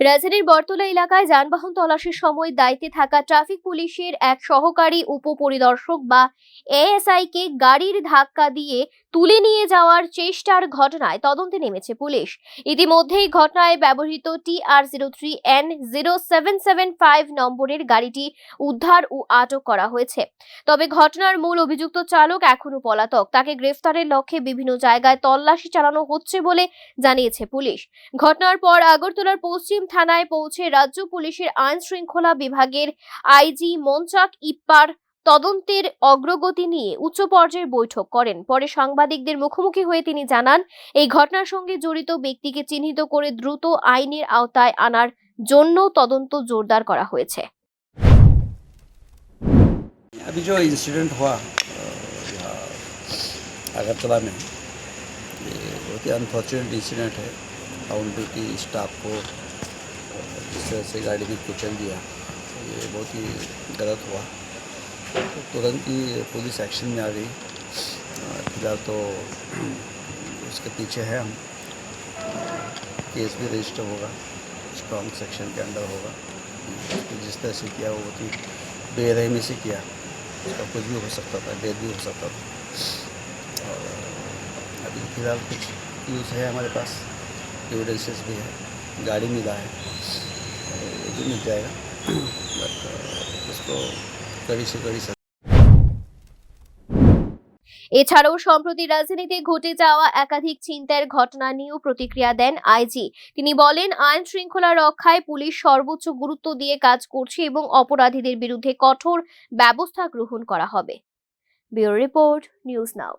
রাজধানীর বটতলা এলাকায় যানবাহন তল্লাশির সময় দায়িত্বে থাকা ট্রাফিক পুলিশের এক সহকারী উপপরিদর্শক বা এএসআই কে গাড়ির ধাক্কা দিয়ে তুলে নিয়ে যাওয়ার চেষ্টার ঘটনায় তদন্তে নেমেছে পুলিশ। ইতিমধ্যেই ঘটনায় ব্যবহৃত TR03N0775 নম্বরের গাড়িটি উদ্ধার ও আটক করা হয়েছে। তবে ঘটনার মূল অভিযুক্ত চালক এখনো পলাতক। তাকে গ্রেফতারের লক্ষ্যে বিভিন্ন জায়গায় তল্লাশি চালানো হচ্ছে বলে জানিয়েছে পুলিশ। ঘটনার পর আগরতলার পশ্চিম থানায় পৌঁছে রাজ্য পুলিশের আইন শৃঙ্খলা বিভাগের আইজি মনচাক ইপ্পার তদন্তের অগ্রগতি নিয়ে উচ্চ পর্যায়ের বৈঠক করেন। পরে সাংবাদিকদের মুখোমুখি হয়ে তিনি জানান, এই ঘটনার সঙ্গে জড়িত ব্যক্তিকে চিহ্নিত করে দ্রুত আইনের আওতায় আনার জন্য তদন্ত জোরদার করা হয়েছে। अभी जो इंसिडेंट हुआ अगरतला में, ये बहुत ही अनफॉर्चुनेट इंसिडेंट है। ऑन ड्यूटी स्टाफ को जिस तरह से गाड़ी में कुचल दिया, ये बहुत ही गलत हुआ। तो तुरंत ही पुलिस एक्शन में आ गई। फिलहाल तो उसके पीछे है हम। केस भी रजिस्टर होगा, स्ट्रॉन्ग सेक्शन के अंडर होगा। जिस तरह से किया वो बहुत ही बेरहमी से किया, उसका कुछ भी हो सकता था, डेथ भी हो सकता था। और अभी फिलहाल कुछ न्यूज़ है हमारे पास, एविडेंसेस भी है, गाड़ी मिला है, ये भी मिल जाएगा। बट उसको कड़ी से कड़ी এছাড়াও সম্প্রতি রাজধানীতে ঘটে যাওয়া একাধিক ছিনতাইয়ের ঘটনা নিয়েও প্রতিক্রিয়া দেন আইজি। তিনি বলেন, আইন শৃঙ্খলা রক্ষায় পুলিশ সর্বোচ্চ গুরুত্ব দিয়ে কাজ করছে এবং অপরাধীদের বিরুদ্ধে কঠোর ব্যবস্থা গ্রহণ করা হবে। Bureau report, news now.